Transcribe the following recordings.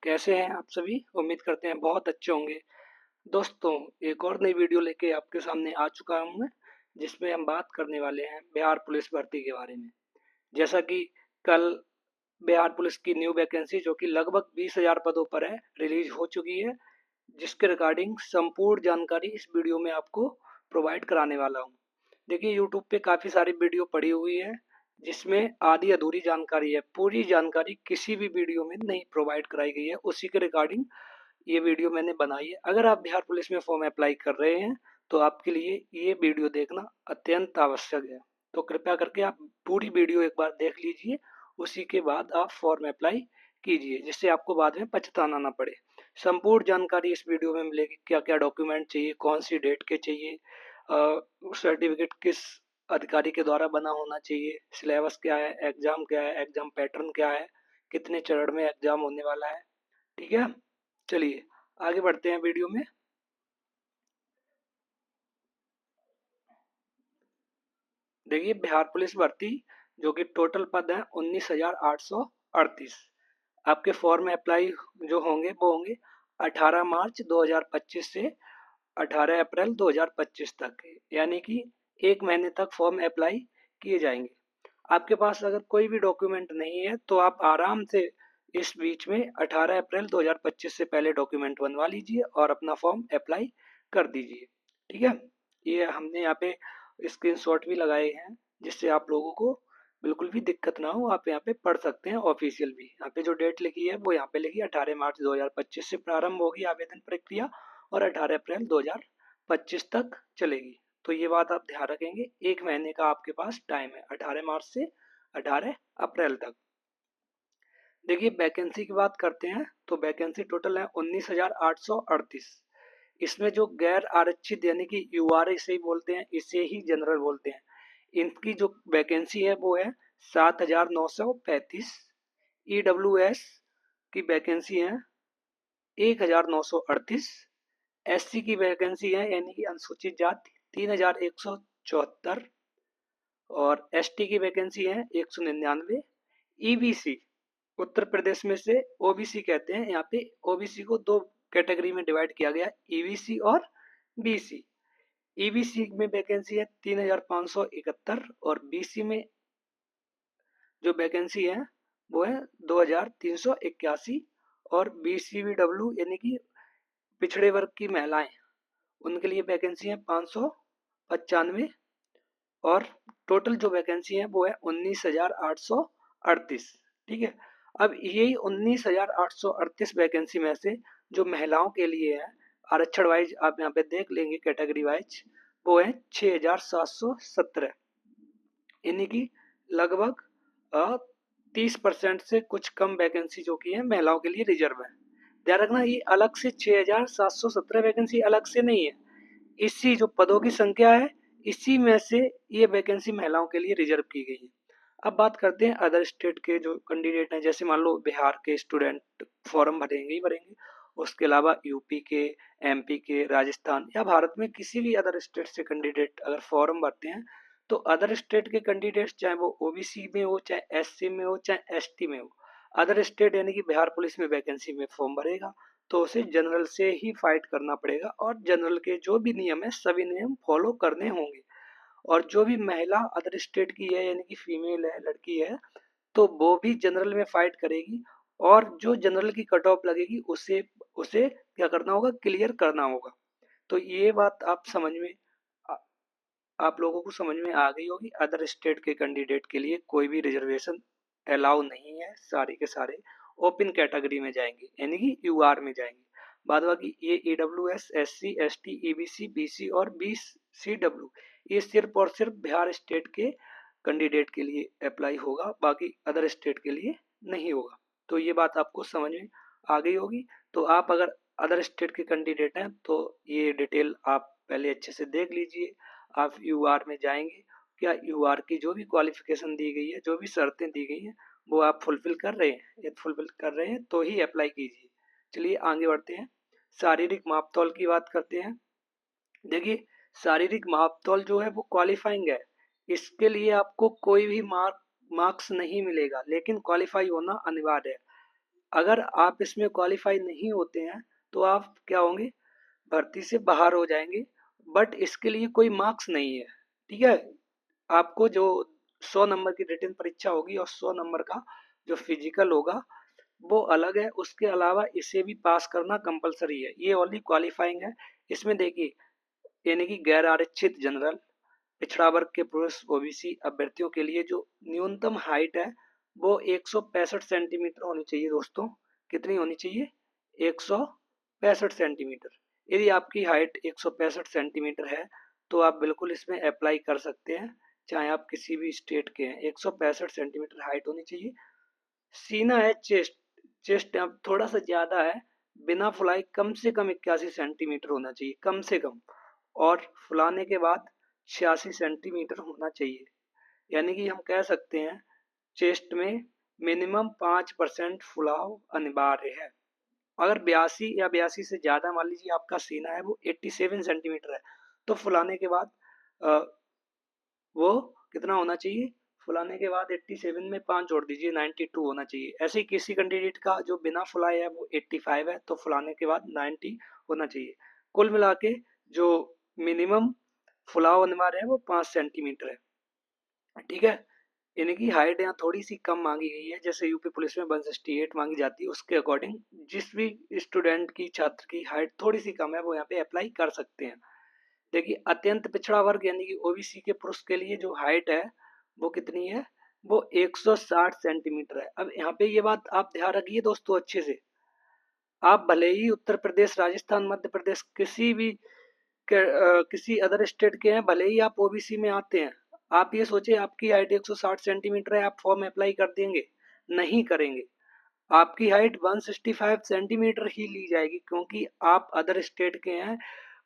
कैसे हैं आप सभी? उम्मीद करते हैं बहुत अच्छे होंगे। दोस्तों, एक और नई वीडियो लेके आपके सामने आ चुका हूं मैं, जिसमें हम बात करने वाले हैं बिहार पुलिस भर्ती के बारे में। जैसा कि कल बिहार पुलिस की न्यू वैकेंसी जो कि लगभग 20,000 पदों पर है, रिलीज हो चुकी है, जिसके रिगार्डिंग संपूर्ण जानकारी इस वीडियो में आपको प्रोवाइड कराने वाला हूँ। देखिए, यूट्यूब पे काफ़ी सारी वीडियो पड़ी हुई है, जिसमें आधी अधूरी जानकारी है। पूरी जानकारी किसी भी वीडियो में नहीं प्रोवाइड कराई गई है। उसी के रिगार्डिंग ये वीडियो मैंने बनाई है। अगर आप बिहार पुलिस में फॉर्म अप्लाई कर रहे हैं तो आपके लिए ये वीडियो देखना अत्यंत आवश्यक है। तो कृपया करके आप पूरी वीडियो एक बार देख लीजिए, उसी के बाद आप फॉर्म अप्लाई कीजिए, जिससे आपको बाद में पछताना ना पड़े। संपूर्ण जानकारी इस वीडियो में मिलेगी। क्या क्या डॉक्यूमेंट चाहिए, कौन सी डेट के चाहिए, सर्टिफिकेट किस अधिकारी के द्वारा बना होना चाहिए, सिलेबस क्या है, एग्जाम क्या है, एग्जाम पैटर्न क्या है, कितने चरण में एग्जाम होने वाला है। ठीक है, चलिए आगे बढ़ते हैं वीडियो में। देखिए, बिहार पुलिस भर्ती जो कि टोटल पद है 19,838। आपके फॉर्म में अप्लाई जो होंगे वो होंगे 18 मार्च 2025 से 18 अप्रैल 2025 तक, यानी कि एक महीने तक फॉर्म अप्लाई किए जाएंगे। आपके पास अगर कोई भी डॉक्यूमेंट नहीं है तो आप आराम से इस बीच में 18 अप्रैल 2025 से पहले डॉक्यूमेंट बनवा लीजिए और अपना फॉर्म अप्लाई कर दीजिए। ठीक है, ये हमने यहाँ पे स्क्रीनशॉट भी लगाए हैं, जिससे आप लोगों को बिल्कुल भी दिक्कत ना हो। आप यहाँ पे पढ़ सकते हैं ऑफिशियल भी। यहाँ पे जो डेट लिखी है वो यहाँ पे लिखी है 18 मार्च 2025 से प्रारंभ होगी आवेदन प्रक्रिया और 18 अप्रैल 2025 तक चलेगी। तो ये बात आप ध्यान रखेंगे, एक महीने का आपके पास टाइम है 18 मार्च से 18 अप्रैल तक। देखिए, वैकेंसी की बात करते हैं तो वैकेंसी टोटल है 19,838। इसमें जो गैर आरक्षित यानी कि यूआर इसे ही बोलते हैं, इसे ही जनरल बोलते हैं, इनकी जो वैकेंसी है वो है 7,935। ईडब्ल्यूएस की वैकेंसी है 1,938। एससी की वैकेंसी है यानी कि अनुसूचित जाति 3,174 और एसटी की वैकेंसी है 199। ईबीसी उत्तर प्रदेश में से ओबीसी कहते हैं। यहाँ पे ओबीसी को दो कैटेगरी में डिवाइड किया गया, ईबीसी और बीसी। ईबीसी में वैकेंसी है 3,571 और बीसी में जो वैकेंसी है वो है 2,381। और बीसीबीडब्ल्यू यानी कि पिछड़े वर्ग की महिलाएं, उनके लिए वैकेंसी है 595। और टोटल जो वैकेंसी है वो है 19,838। ठीक है, अब यही 19,838 वैकेंसी में से जो महिलाओं के लिए है आरक्षण वाइज, आप यहाँ पे देख लेंगे कैटेगरी वाइज, वो है 6,717, यानी कि लगभग 30% से कुछ कम वैकेंसी जो की है महिलाओं के लिए रिजर्व है। ध्यान रखना, ये अलग से 6,717 वैकेंसी अलग से नहीं है, इसी जो पदों की संख्या है इसी में से ये वैकेंसी महिलाओं के लिए रिजर्व की गई है। अब बात करते हैं अदर स्टेट के जो कैंडिडेट हैं। जैसे मान लो बिहार के स्टूडेंट फॉर्म भरेंगे ही भरेंगे, उसके अलावा यूपी के, एमपी के, राजस्थान या भारत में किसी भी अदर स्टेट से कैंडिडेट अगर फॉर्म भरते हैं तो अदर स्टेट के कैंडिडेट्स चाहे वो ओबीसी में हो, चाहे एससी में हो, चाहे एसटी में हो, अदर स्टेट यानी कि बिहार पुलिस में वैकेंसी में फॉर्म भरेगा तो उसे जनरल से ही फाइट करना पड़ेगा और जनरल के जो भी नियम है सभी नियम फॉलो करने होंगे। और जो भी महिला अदर स्टेट की है यानी कि फीमेल है, लड़की है, तो वो भी जनरल में फाइट करेगी और जो जनरल की कट ऑफ लगेगी उसे उसे क्या करना होगा, क्लियर करना होगा। तो ये बात आप समझ में आप लोगों को समझ में आ गई होगी। अदर स्टेट के कैंडिडेट के लिए कोई भी रिजर्वेशन अलाउ नहीं है, सारे के सारे ओपन कैटेगरी में जाएंगे यानी कि यूआर में जाएंगे। बाद बाकी ये EWS, SC, ST, EBC, BC और बीसीडब्ल्यू ये सिर्फ और सिर्फ बिहार स्टेट के कैंडिडेट के लिए अप्लाई होगा, बाकी अदर स्टेट के लिए नहीं होगा। तो ये बात आपको समझ में आ गई होगी। तो आप अगर अदर स्टेट के कैंडिडेट हैं तो ये डिटेल आप पहले अच्छे से देख लीजिए। आप यूआर में जाएंगे, क्या यूआर की जो भी क्वालिफिकेशन दी गई है, जो भी शर्तें दी गई हैं, वो आप फुलफिल कर रहे हैं। यदि फुलफिल कर रहे हैं तो ही अप्लाई कीजिए। चलिए आगे बढ़ते हैं, शारीरिक मापतौल की बात करते हैं। देखिए, शारीरिक मापतौल जो है वो क्वालिफाइंग है, इसके लिए आपको कोई भी मार्क्स नहीं मिलेगा, लेकिन क्वालिफाई होना अनिवार्य है। अगर आप इसमें क्वालिफाई नहीं होते हैं तो आप क्या होंगे, भर्ती से बाहर हो जाएंगे। बट इसके लिए कोई मार्क्स नहीं है, ठीक है। आपको जो 100 नंबर की रिटन परीक्षा होगी और 100 नंबर का जो फिजिकल होगा वो अलग है, उसके अलावा इसे भी पास करना कंपलसरी है। ये ओनली क्वालिफाइंग है। इसमें देखिए, यानी कि गैर आरक्षित जनरल, पिछड़ा वर्ग के पुरुष ओबीसी अभ्यर्थियों के लिए जो न्यूनतम हाइट है वो 165 सेंटीमीटर होनी चाहिए दोस्तों। कितनी होनी चाहिए? 165 सेंटीमीटर। यदि आपकी हाइट 165 सेंटीमीटर है तो आप बिल्कुल इसमें अप्लाई कर सकते हैं, चाहे आप किसी भी स्टेट के हैं। 165 सेंटीमीटर हाइट होनी चाहिए। सीना है, चेस्ट, चेस्ट अब थोड़ा सा ज्यादा है, बिना फुलाई कम से कम 81 सेंटीमीटर होना चाहिए, कम से कम। और फुलाने के बाद 86 सेंटीमीटर होना चाहिए। यानी कि हम कह सकते हैं चेस्ट में मिनिमम 5% फुलाव अनिवार्य है। अगर 82 या 82 से ज़्यादा मान लीजिए आपका सीना है वो 87 सेंटीमीटर है, तो फुलाने के बाद वो कितना होना चाहिए? फुलाने के बाद 87 में 5 जोड़ दीजिए, 92 होना चाहिए। ऐसे ही किसी कैंडिडेट का जो बिना फुलाए है वो 85 है, तो फुलाने के बाद 90 होना चाहिए। कुल मिला के जो मिनिमम फुलाव अनिवार्य है वो 5 सेंटीमीटर है, ठीक है। यानी कि हाइट यहाँ थोड़ी सी कम मांगी गई है, जैसे यूपी पुलिस में 168 मांगी जाती है, उसके अकॉर्डिंग जिस भी स्टूडेंट की, छात्र की हाइट थोड़ी सी कम है वो यहाँ पे अप्लाई कर सकते हैं। देखिए, अत्यंत पिछड़ा वर्ग यानी कि ओबीसी के पुरुष के लिए जो हाइट है वो कितनी है? वो 160 सेंटीमीटर है। अब यहाँ पे ये बात आप ध्यान रखिए दोस्तों अच्छे से। आप भले ही उत्तर प्रदेश, राजस्थान, मध्य प्रदेश किसी भी किसी अदर स्टेट के हैं, भले ही आप ओबीसी में आते हैं, आप ये सोचे आपकी हाइट 160 सेंटीमीटर है, आप फॉर्म अप्लाई कर देंगे? नहीं करेंगे। आपकी हाइट 165 सेंटीमीटर ही ली जाएगी, क्योंकि आप अदर स्टेट के हैं।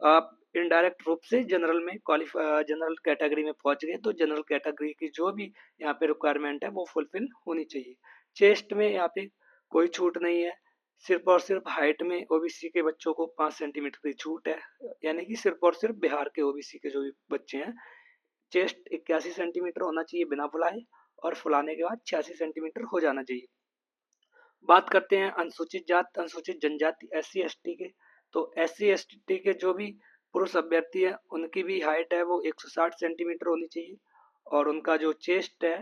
आप इनडायरेक्ट रूप से जनरल में क्वालिफाई, जनरल कैटेगरी में पहुंच गए, तो जनरल कैटेगरी की जो भी यहाँ पे रिक्वायरमेंट है वो फुलफिल होनी चाहिए। चेस्ट में यहाँ पे कोई छूट नहीं है, सिर्फ और सिर्फ हाइट में ओबीसी के बच्चों को 5 सेंटीमीटर की छूट है। यानी कि सिर्फ और सिर्फ बिहार के ओबीसी के जो भी बच्चे हैं, चेस्ट 81 सेंटीमीटर होना चाहिए बिना फुलाए, और फुलाने के बाद 86 सेंटीमीटर हो जाना चाहिए। बात करते हैं अनुसूचित जात, अनुसूचित जनजाति, एससी एसटी के। तो एससी एसटी के जो भी पुरुष अभ्यर्थी है उनकी भी हाइट है वो 160 सेंटीमीटर होनी चाहिए, और उनका जो चेस्ट है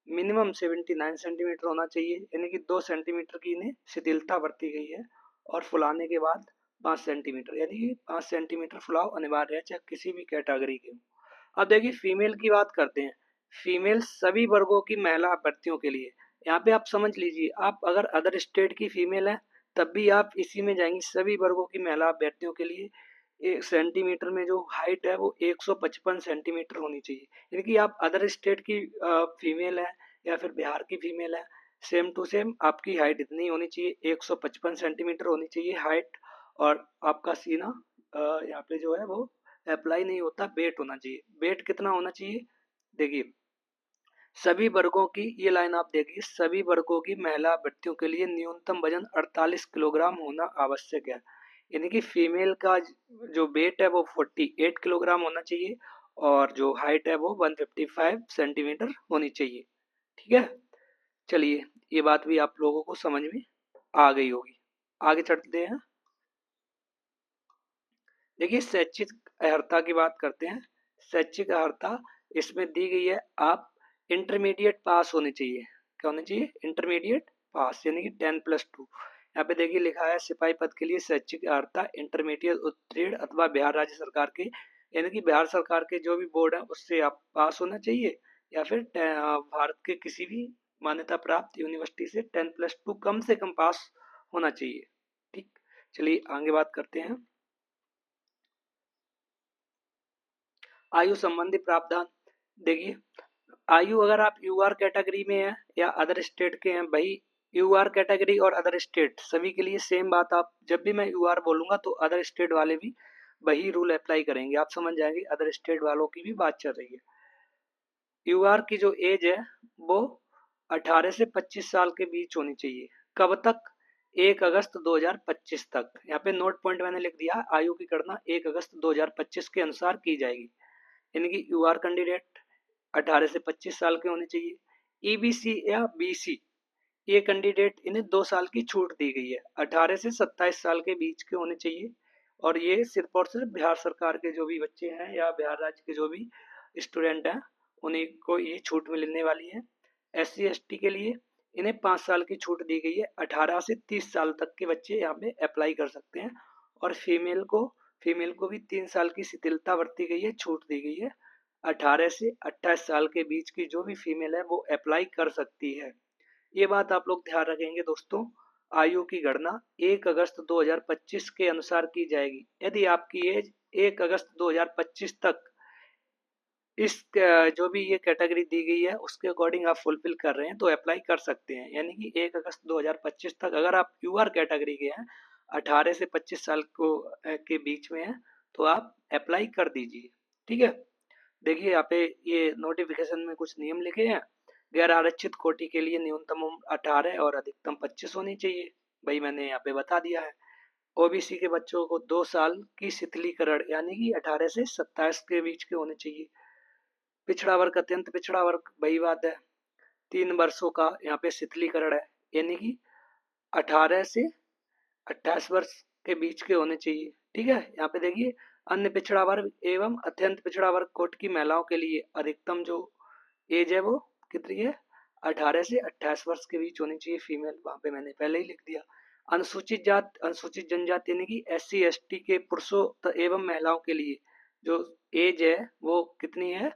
मिनिमम 79 सेंटीमीटर होना चाहिए, यानी कि 2 सेंटीमीटर की इन्हें शिथिलता बरती गई है। और फुलाने के बाद 5 सेंटीमीटर, यानी कि 5 सेंटीमीटर फुलाव अनिवार्य है, चाहे किसी भी कैटेगरी के हो। अब देखिए, फीमेल की बात करते हैं। फीमेल सभी वर्गों की महिला अभ्यर्थियों के लिए, यहाँ पे आप समझ लीजिए, आप अगर अदर स्टेट की फीमेल है तब भी आप इसी में जाएंगी। सभी वर्गों की महिला अभ्यर्थियों के लिए एक सेंटीमीटर में जो हाइट है वो 155 सेंटीमीटर होनी चाहिए। यानी कि आप अदर स्टेट की फीमेल है या फिर बिहार की फीमेल है, सेम टू सेम आपकी हाइट इतनी होनी चाहिए, 155 सेंटीमीटर होनी चाहिए हाइट। और आपका सीना यहाँ पे जो है वो अप्लाई नहीं होता, वेट होना चाहिए। वेट कितना होना चाहिए? देखिए, सभी वर्गों की, ये लाइन आप देखिए, सभी वर्गों की महिला अभ्यर्थियों के लिए न्यूनतम वजन 48 किलोग्राम होना आवश्यक है। यानी कि फीमेल का जो वेट है वो 48 किलोग्राम होना चाहिए, और जो हाइट है वो 155 सेंटीमीटर होनी चाहिए, ठीक है। चलिए, ये बात भी आप लोगों को समझ में आ गई होगी। आगे चलते हैं। देखिए, शैक्षिक अर्हता की बात करते हैं। शैक्षिक अर्हता इसमें दी गई है, आप इंटरमीडिएट पास होने चाहिए। क्या होने चाहिए? इंटरमीडिएट पास, यानी कि 10+2। यहाँ पे देखिए लिखा है सिपाही पद के लिए शैक्षिक अर्हता इंटरमीडिएट उत्तीर्ण अथवा बिहार राज्य सरकार के, यानी कि बिहार सरकार के जो भी बोर्ड है उससे आप पास होना चाहिए, या फिर भारत के किसी भी मान्यता प्राप्त यूनिवर्सिटी से 10+2 कम से कम पास होना चाहिए, ठीक। चलिए आगे बात करते हैं। आयु संबंधी प्रावधान। देखिए, आयु अगर आप यूआर कैटेगरी में हैं या अदर स्टेट के हैं, भाई यूआर कैटेगरी और अदर स्टेट सभी के लिए सेम बात। आप जब भी मैं यूआर बोलूंगा तो अदर स्टेट वाले भी वही रूल अप्लाई करेंगे, आप समझ जाएंगे अदर स्टेट वालों की भी बात चल रही है। यूआर की जो एज है वो 18 से 25 साल के बीच होनी चाहिए। कब तक? 1 अगस्त 2025 तक। यहाँ पे नोट पॉइंट मैंने लिख दिया, आयु की गणना 1 अगस्त 2025 के अनुसार की जाएगी। यानी कि यूआर कैंडिडेट 18 से 25 साल के होने चाहिए। ईबीसी या बीसी, ये कैंडिडेट इन्हें 2 साल की छूट दी गई है। 18 से 27 साल के बीच के होने चाहिए और ये सिर्फ और सिर्फ बिहार सरकार के जो भी बच्चे हैं या बिहार राज्य के जो भी स्टूडेंट हैं उन्हीं को ये छूट मिलने वाली है। SC ST के लिए इन्हें 5 साल की छूट दी गई है। 18 से 30 साल तक के बच्चे यहाँ पे अप्लाई कर सकते हैं और फीमेल को भी 3 साल की शिथिलता बरती गई है, छूट दी गई है। 18 से 28 साल के बीच की जो भी फीमेल है वो अप्लाई कर सकती है। ये बात आप लोग ध्यान रखेंगे दोस्तों। आयु की गणना 1 अगस्त 2025 के अनुसार की जाएगी। यदि आपकी एज 1 अगस्त 2025 तक इस जो भी ये कैटेगरी दी गई है उसके अकॉर्डिंग आप फुलफिल कर रहे हैं तो अप्लाई कर सकते हैं। यानी कि 1 अगस्त 2025 तक अगर आप यूआर कैटेगरी के हैं, 18 से 25 साल को के बीच में हैं, तो आप अप्लाई कर दीजिए। ठीक है। देखिए यहाँ पे ये नोटिफिकेशन में कुछ नियम लिखे हैं। गैर आरक्षित कोटि के लिए न्यूनतम उम्र 18 और अधिकतम 25 होनी चाहिए। भाई मैंने यहाँ पे बता दिया है। ओबीसी के बच्चों को 2 साल की शिथिलीकरण यानी कि 18 से 27 के बीच के होने चाहिए। पिछड़ा वर्ग अत्यंत पिछड़ा वर्ग वही बात है, 3 वर्षों का यहाँ पे शिथिलीकरण है यानी कि 18 से 28 वर्ष के बीच के होने चाहिए। ठीक है। यहाँ पे देखिए अन्य पिछड़ा वर्ग एवं अत्यंत पिछड़ा वर्ग कोट की महिलाओं के लिए अधिकतम जो एज है वो कितनी है, 18 से 28 वर्ष के बीच होनी चाहिए फीमेल। वहां पे मैंने पहले ही लिख दिया। अनुसूचित जात अनुसूचित जनजाति यानी कि SC ST के पुरुषों एवं महिलाओं के लिए जो एज है वो कितनी है,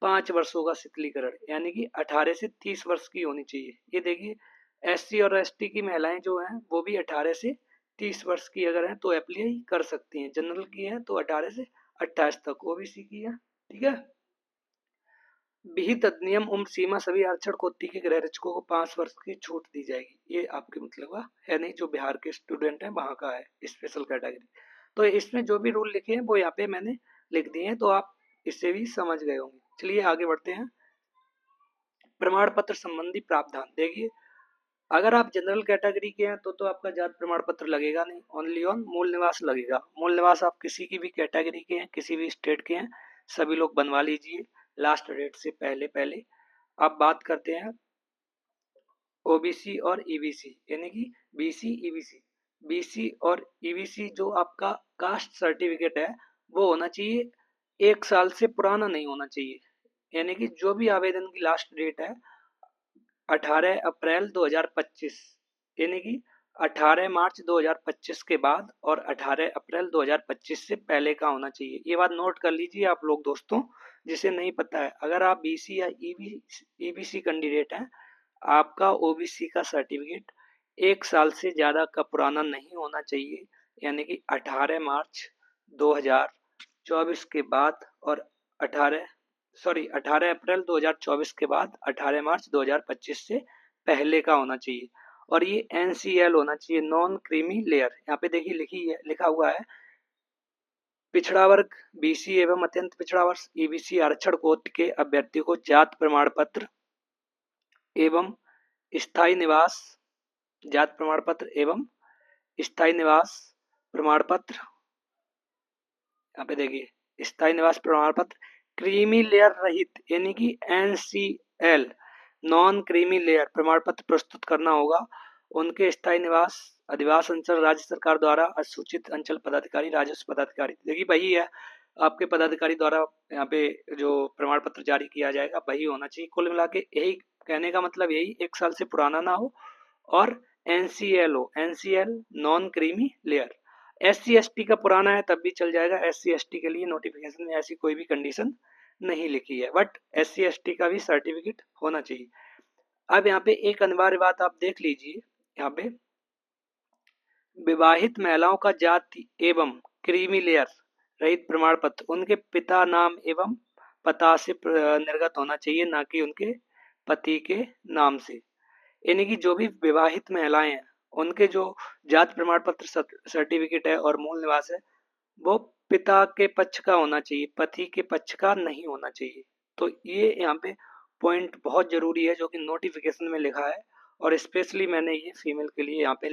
5 वर्षों का शिथिलीकरण यानी कि 18 से 30 वर्ष की होनी चाहिए। ये देखिए SC और ST की महिलाएं जो हैं वो भी 18 से 30 वर्ष की अगर हैं तो अप्लाई कर सकती हैं। जनरल की हैं तो 18 से 28 तक, ओबीसी की है। ठीक है। विहित अधिनियम उम्र सीमा सभी आरक्षण कोटि के गृह रक्षकों को 5 वर्ष की छूट दी जाएगी। ये आपके मतलब का है नहीं, जो बिहार के स्टूडेंट हैं वहां का है स्पेशल कैटेगरी। तो इसमें जो भी रूल लिखे हैं वो यहाँ पे मैंने लिख दिए हैं, तो आप इससे भी समझ गए होंगे। चलिए आगे बढ़ते हैं। प्रमाण पत्र संबंधी प्रावधान देखिए, अगर आप जनरल कैटेगरी के हैं तो आपका जात प्रमाण पत्र लगेगा नहीं, ओनली ऑन मूल निवास लगेगा। मूल निवास आप किसी की भी कैटेगरी के हैं, किसी भी स्टेट के हैं, सभी लोग बनवा लीजिए लास्ट डेट से पहले पहले। अब बात करते हैं ओबीसी और ईबीसी यानी कि बीसी ईबीसी। बीसी और ईबीसी जो आपका कास्ट सर्टिफिकेट है वो होना चाहिए 1 साल से पुराना नहीं होना चाहिए। यानी कि जो भी आवेदन की लास्ट डेट है 18 अप्रैल 2025 यानी कि 18 मार्च 2025 के बाद और 18 अप्रैल 2025 से पहले का होना चाहिए। ये बात नोट कर लीजिए आप लोग दोस्तों, जिसे नहीं पता है। अगर आप बीसी या ईबीसी कैंडिडेट हैं, आपका ओबीसी का सर्टिफिकेट 1 साल से ज़्यादा का पुराना नहीं होना चाहिए। यानी कि 18 मार्च 2024 के बाद और 18 अप्रैल 2024 के बाद 18 मार्च 2025 से पहले का होना चाहिए। और ये NCL होना चाहिए, नॉन क्रीमी लेयर। यहाँ पे देखिए लिखा हुआ है पिछड़ा वर्ग बीसी एवं अत्यंत पिछड़ा वर्ग ईबीसी आरक्षण कोट के अभ्यर्थी को जात प्रमाण पत्र एवं स्थायी निवास जात प्रमाण पत्र एवं स्थायी निवास प्रमाण पत्र, यहाँ पे देखिए स्थायी निवास प्रमाण पत्र क्रीमी लेयर रहित यानी कि NCL नॉन क्रीमी लेयर प्रमाण पत्र प्रस्तुत करना होगा। उनके स्थायी निवास अधिवास अंचल राज्य सरकार द्वारा अधिसूचित अंचल पदाधिकारी राजस्व पदाधिकारी, देखिए वही है आपके पदाधिकारी द्वारा यहाँ पे जो प्रमाण पत्र जारी किया जाएगा वही होना चाहिए। कुल मिला के यही कहने का मतलब यही, 1 साल से पुराना ना हो और NCL हो, NCL non creamy layer. SC ST का पुराना है तब भी चल जाएगा। SC ST के लिए नोटिफिकेशन में ऐसी कोई भी कंडीशन नहीं लिखी है, बट SC ST का भी सर्टिफिकेट होना चाहिए। अब यहाँ पे एक अनिवार्य बात आप देख लीजिए, यहाँ पे विवाहित महिलाओं का जाति एवं क्रीमी लेयर रहित प्रमाण पत्र उनके पिता नाम एवं पता से निर्गत होना चाहिए, ना कि उनके पति के नाम से। यानी कि जो भी विवाहित महिलाएं हैं उनके जो जात प्रमाण पत्र सर्टिफिकेट है और मूल निवास है वो पिता के पक्ष का होना चाहिए, पति के पक्ष का नहीं होना चाहिए। तो ये यहाँ पे पॉइंट बहुत जरूरी है जो कि नोटिफिकेशन में लिखा है और स्पेशली मैंने ये फीमेल के लिए यहाँ पे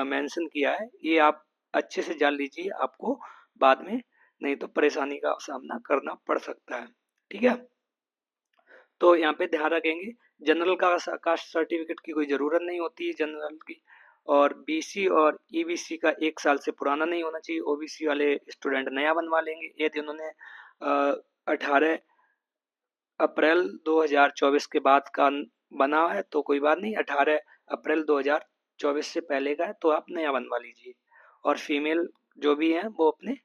मेंशन किया है। ये आप अच्छे से जान लीजिए, आपको बाद में नहीं तो परेशानी का सामना करना पड़ सकता है। ठीक है। तो यहाँ पे ध्यान रखेंगे जनरल का कास्ट सर्टिफिकेट की कोई ज़रूरत नहीं होती है जनरल की, और बीसी और ईबीसी का 1 साल से पुराना नहीं होना चाहिए। ओबीसी वाले स्टूडेंट नया बनवा लेंगे। यदि उन्होंने 18 अप्रैल 2024 के बाद का बना है तो कोई बात नहीं, 18 अप्रैल 2024 से पहले का है तो आप नया बनवा लीजिए। और फीमेल जो भी हैं वो अपने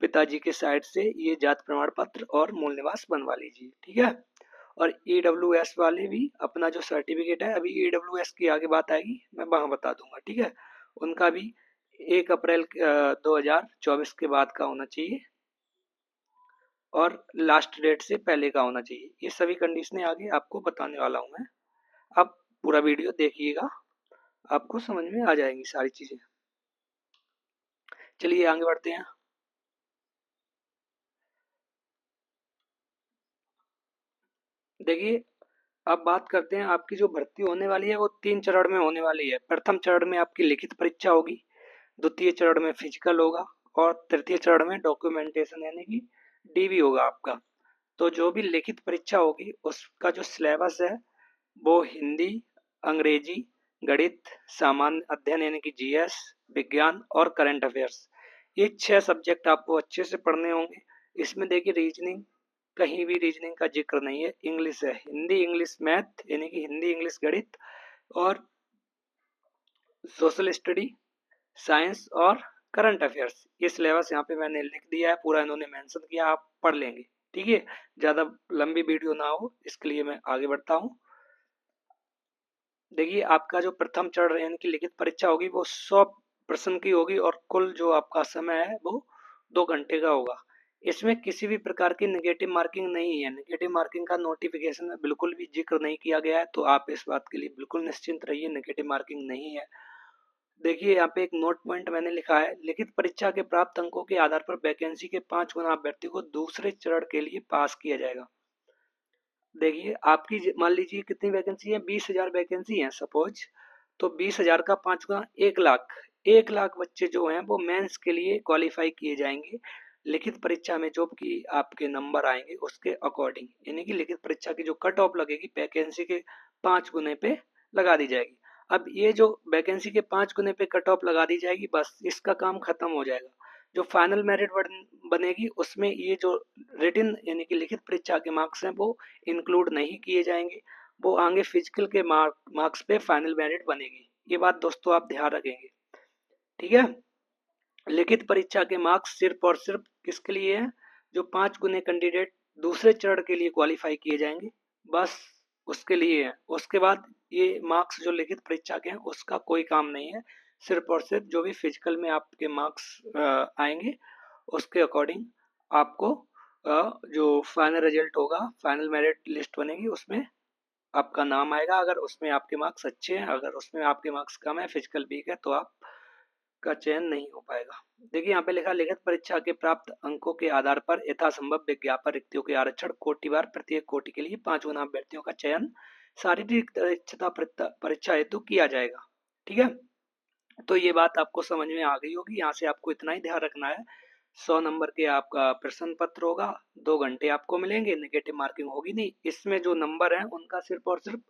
पिताजी के साइड से ये जाति प्रमाण पत्र और मूल निवास बनवा लीजिए, ठीक है। और ईडब्ल्यूएस वाले भी अपना जो सर्टिफिकेट है, अभी ईडब्ल्यूएस की आगे बात आएगी मैं वहाँ बता दूंगा, ठीक है। उनका भी 1 अप्रैल 2024 के बाद का होना चाहिए और लास्ट डेट से पहले का होना चाहिए। ये सभी कंडीशनें आगे आपको बताने वाला हूँ मैं। आप पूरा वीडियो देखिएगा, आपको समझ में आ जाएंगी सारी चीज़ें। चलिए आगे बढ़ते हैं। देखिए, अब बात करते हैं आपकी जो भर्ती होने वाली है वो 3 चरण में होने वाली है। प्रथम चरण में आपकी लिखित परीक्षा होगी, द्वितीय चरण में फिजिकल होगा और तृतीय चरण में डॉक्यूमेंटेशन यानी कि डीवी होगा आपका। तो जो भी लिखित परीक्षा होगी उसका जो सिलेबस है वो हिंदी, अंग्रेजी, गणित, सामान्य अध्ययन यानी कि जीएस, विज्ञान और करंट अफेयर्स, ये 6 सब्जेक्ट आपको अच्छे से पढ़ने होंगे। इसमें देखिए रीजनिंग, कहीं भी रीजनिंग का जिक्र नहीं है, इंग्लिश है। हिंदी इंग्लिश मैथ यानी कि हिंदी इंग्लिश गणित और सोशल स्टडी, साइंस और करंट अफेयर्स, ये सिलेबस यहाँ पे मैंने लिख दिया है, पूरा इन्होंने मेंशन किया, आप पढ़ लेंगे, ठीक है। ज़्यादा लंबी वीडियो ना हो इसके लिए मैं आगे बढ़ता हूँ। देखिए, आपका जो प्रथम चरण यानी कि लिखित परीक्षा होगी वो 100 प्रश्न की होगी और कुल जो आपका समय है वो 2 घंटे का होगा। इसमें किसी भी प्रकार की नेगेटिव मार्किंग नहीं है। नेगेटिव मार्किंग का नोटिफिकेशन में बिल्कुल भी जिक्र नहीं किया गया है, तो आप इस बात के लिए बिल्कुल निश्चिंत रहिए, नेगेटिव मार्किंग नहीं है। देखिए यहाँ पे एक नोट पॉइंट मैंने लिखा है, लिखित परीक्षा के प्राप्त अंकों के आधार पर वैकेंसी के 5 गुना अभ्यर्थी को दूसरे चरण के लिए पास किया जाएगा। देखिए आपकी मान लीजिए कितनी वैकेंसी है, 20,000 वैकेंसी है सपोज, तो 20,000 का 5 गुना 1 लाख, 1 लाख बच्चे जो हैं वो मेंस के लिए क्वालिफाई किए जाएंगे लिखित परीक्षा में। जो कि आपके नंबर आएंगे उसके अकॉर्डिंग, यानी कि लिखित परीक्षा की जो कट ऑफ लगेगी वैकेंसी के 5 गुने पे लगा दी जाएगी। अब ये जो वैकेंसी के 5 गुने पे कट ऑफ लगा दी जाएगी, बस इसका काम खत्म हो जाएगा। जो फाइनल मेरिट बनेगी उसमें ये जो रिटन यानी कि लिखित परीक्षा के मार्क्स हैं वो इंक्लूड नहीं किए जाएंगे, वो आगे फिजिकल के मार्क्स पे फाइनल मेरिट बनेगी। ये बात दोस्तों आप ध्यान रखेंगे, ठीक है। लिखित परीक्षा के मार्क्स सिर्फ और सिर्फ किसके लिए है, जो 5 गुने कैंडिडेट दूसरे चरण के लिए क्वालिफाई किए जाएंगे, बस उसके लिए है। उसके बाद ये मार्क्स जो लिखित परीक्षा के हैं उसका कोई काम नहीं है, सिर्फ और सिर्फ जो भी फिजिकल में आपके मार्क्स आएंगे उसके अकॉर्डिंग आपको जो फाइनल रिजल्ट होगा, फाइनल मेरिट लिस्ट बनेगी, उसमें आपका नाम आएगा। अगर उसमें आपके मार्क्स अच्छे हैं, अगर उसमें आपके मार्क्स कम है, फिजिकल वीक है, तो आप का चयन नहीं हो पाएगा। देखिए यहाँ पे लिखा, लिखित परीक्षा के प्राप्त अंकों के आधार पर यथासंभव विज्ञापन रिक्तियों के आरक्षण कोटिवार, प्रत्येक कोटि के लिए 5 गुना अभ्यर्थियों का चयन शारीरिक दक्षता परीक्षा हेतु किया जाएगा, ठीक है। तो ये बात आपको समझ में आ गई होगी। यहाँ से आपको इतना ही ध्यान रखना है, 100 नंबर के आपका प्रश्न पत्र होगा, 2 घंटे आपको मिलेंगे, नेगेटिव मार्किंग होगी नहीं। इसमें जो नंबर है उनका सिर्फ और सिर्फ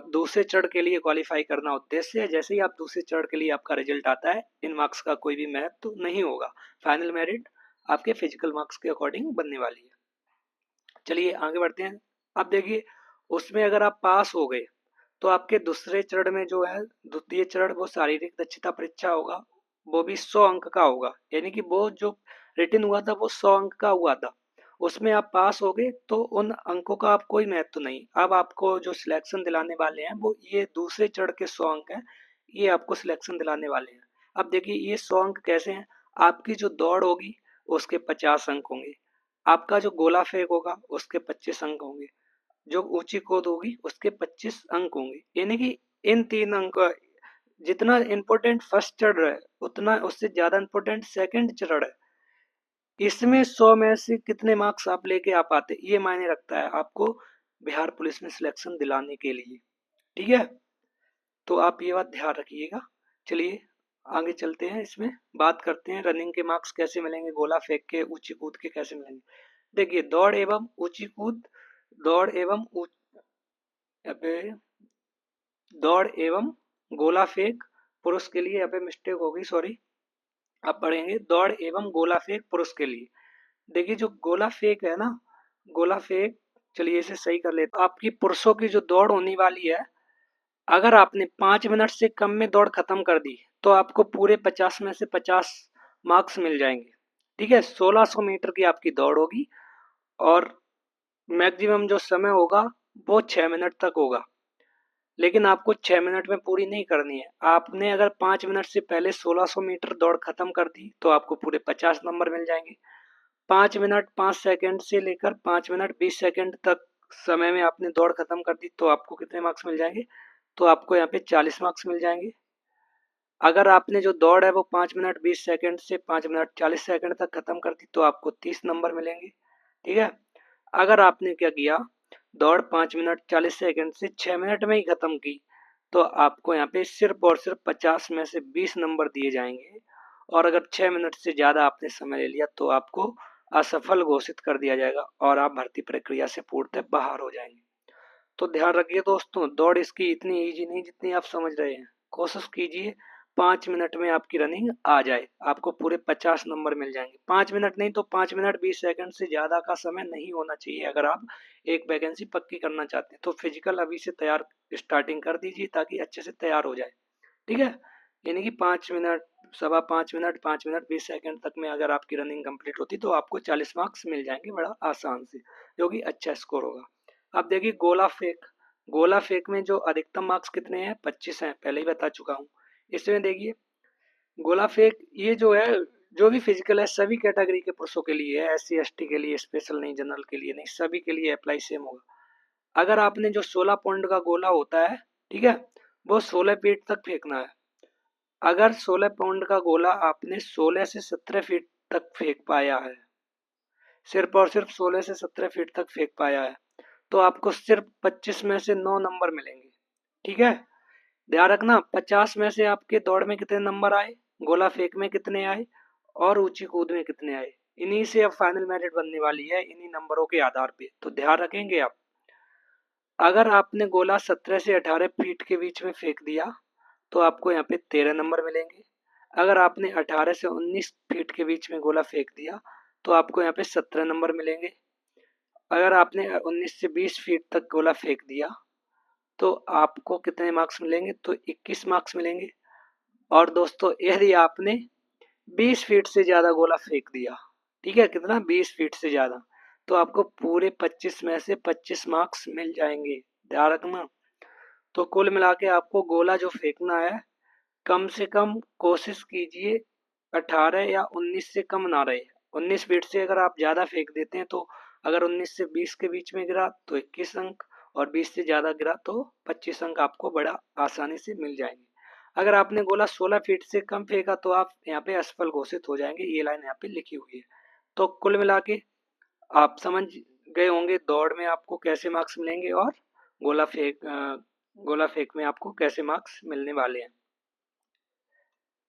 दूसरे चरण के लिए क्वालिफाई करना उद्देश्य है। जैसे ही आप दूसरे चरण के लिए आपका रिजल्ट आता है, इन मार्क्स का कोई भी महत्व नहीं होगा, फाइनल मेरिट आपके फिजिकल मार्क्स के अकॉर्डिंग बनने वाली है। चलिए आगे बढ़ते हैं। अब देखिए, उसमें अगर आप पास हो गए तो आपके दूसरे चरण में जो है, द्वितीय चरण, वो शारीरिक दक्षता परीक्षा होगा, वो भी 100 अंक का होगा। यानी कि वो जो रिटन हुआ था वो 100 अंक का हुआ था, उसमें आप पास हो गए तो उन अंकों का आप कोई महत्व नहीं। अब आपको जो सिलेक्शन दिलाने वाले हैं वो ये दूसरे चरण के 100 अंक हैं, ये आपको सिलेक्शन दिलाने वाले हैं। अब देखिए ये 100 अंक कैसे हैं, आपकी जो दौड़ होगी उसके 50 अंक होंगे, आपका जो गोला फेंक होगा उसके 25 अंक होंगे, जो ऊंची कूद होगी उसके 25 अंक होंगे। यानी कि इन 3 अंक, जितना इम्पोर्टेंट फर्स्ट चरण है उतना उससे ज्यादा इम्पोर्टेंट सेकंड चरण है। इसमें 100 में से कितने मार्क्स आप लेके आ पाते, ये मायने रखता है आपको बिहार पुलिस में सिलेक्शन दिलाने के लिए, ठीक है। तो आप ये बात ध्यान रखिएगा। चलिए आगे चलते हैं, इसमें बात करते हैं रनिंग के मार्क्स कैसे मिलेंगे, गोला फेंक के, ऊंची कूद के कैसे मिलेंगे। देखिए, दौड़ एवं ऊंची कूद, दौड़ एवं यहाँ पे दौड़ एवं गोला फेंक पुरुष के लिए, यहाँ पे मिस्टेक हो गई, सॉरी। आप पढ़ेंगे दौड़ एवं गोला फेंक पुरुष के लिए। देखिए जो गोला फेंक है ना, गोला फेंक, चलिए इसे सही कर लेते। आपकी पुरुषों की जो दौड़ होने वाली है, अगर आपने 5 मिनट से कम में दौड़ खत्म कर दी तो आपको पूरे 50 में से 50 मार्क्स मिल जाएंगे। ठीक है, 1600 मीटर की आपकी दौड़ होगी और मैक्सिमम जो समय होगा वो 6 मिनट तक होगा। लेकिन आपको 6 मिनट में पूरी नहीं करनी है। आपने अगर 5 मिनट से पहले 1600 मीटर दौड़ खत्म कर दी तो आपको पूरे 50 नंबर मिल जाएंगे। 5 मिनट 5 सेकंड से लेकर 5 मिनट 20 सेकंड तक समय में आपने दौड़ खत्म कर दी तो आपको कितने मार्क्स मिल जाएंगे? तो आपको यहाँ पे 40 मार्क्स मिल जाएंगे। अगर आपने जो दौड़ है वो 5 मिनट 20 सेकंड से 5 मिनट 40 सेकंड तक खत्म कर दी तो आपको 30 नंबर मिलेंगे। ठीक है, अगर आपने क्या किया, दौड़ 5 मिनट 40 सेकंड से 6 मिनट में ही खत्म की तो आपको यहाँ पे सिर्फ और सिर्फ 50 में से 20 नंबर दिए जाएंगे। और अगर 6 मिनट से ज़्यादा आपने समय ले लिया तो आपको असफल घोषित कर दिया जाएगा और आप भर्ती प्रक्रिया से पूर्णतः बाहर हो जाएंगे। तो ध्यान रखिए दोस्तों, दौड़ इसकी इतनी ईजी नहीं जितनी आप समझ रहे हैं। कोशिश कीजिए 5 मिनट में आपकी रनिंग आ जाए, आपको पूरे 50 नंबर मिल जाएंगे। 5 मिनट नहीं तो 5 मिनट 20 सेकंड से ज़्यादा का समय नहीं होना चाहिए अगर आप एक वैकेंसी पक्की करना चाहते हैं। तो फिजिकल अभी से तैयार स्टार्टिंग कर दीजिए ताकि अच्छे से तैयार हो जाए। ठीक है, यानी कि 5 मिनट, 5.25 मिनट, 5 मिनट 20 सेकंड तक में अगर आपकी रनिंग कंप्लीट होती तो आपको 40 मार्क्स मिल जाएंगे बड़ा आसान से, जो कि अच्छा स्कोर होगा। अब देखिए गोला फेंक, गोला फेंक में जो अधिकतम मार्क्स कितने हैं? 25 हैं, पहले ही बता चुका हूँ। इसमें देखिए गोला फेंक ये जो है, जो भी फिजिकल है सभी कैटेगरी के पुरुषों के लिए है, SC ST के लिए स्पेशल नहीं, जनरल के लिए नहीं, सभी के लिए अप्लाई सेम होगा। अगर आपने जो 16 पॉइंट का गोला होता है, ठीक है, वो 16 फीट तक फेंकना है। अगर 16 पाउंड का गोला आपने 16 से 17 फीट तक फेंक पाया है, सिर्फ और सिर्फ 16 से 17 फीट तक फेंक पाया है, तो आपको सिर्फ 25 में से 9 नंबर मिलेंगे। ठीक है, ध्यान रखना 50 में से आपके दौड़ में कितने नंबर आए, गोला फेंक में कितने आए और ऊंची कूद में कितने आए, इन्हीं से अब फाइनल मेरिट बनने वाली है, इन्हीं नंबरों के आधार पे। तो ध्यान रखेंगे आप। अगर आपने गोला 17 से 18 फीट के बीच में फेंक दिया तो आपको यहाँ पे 13 नंबर मिलेंगे। अगर आपने 18 से 19 फीट के बीच में गोला फेंक दिया तो आपको यहाँ पे 17 नंबर मिलेंगे। अगर आपने 19 से 20 फीट तक गोला फेंक दिया तो आपको कितने मार्क्स मिलेंगे? तो 21 मार्क्स मिलेंगे। और दोस्तों यदि आपने 20 फीट से ज़्यादा गोला फेंक दिया, ठीक है, कितना? 20 फीट से ज़्यादा, तो आपको पूरे 25 में से 25 मार्क्स मिल जाएंगे। ध्यान रखना। तो कुल मिला के आपको गोला जो फेंकना है, कम से कम कोशिश कीजिए 18 या 19 से कम ना रहे। 19 फीट से अगर आप ज़्यादा फेंक देते हैं तो अगर 19 से 20 के बीच में गिरा तो 21 अंक, और 20 से ज़्यादा गिरा तो 25 अंक आपको बड़ा आसानी से मिल जाएंगे। अगर आपने गोला 16 फीट से कम फेंका तो आप यहाँ पे असफल घोषित हो जाएंगे, ये लाइन यहाँ पे लिखी हुई है। तो कुल मिला के आप समझ गए होंगे दौड़ में आपको कैसे मार्क्स मिलेंगे और गोला फेंक गोला फेंक में आपको कैसे मार्क्स मिलने वाले हैं।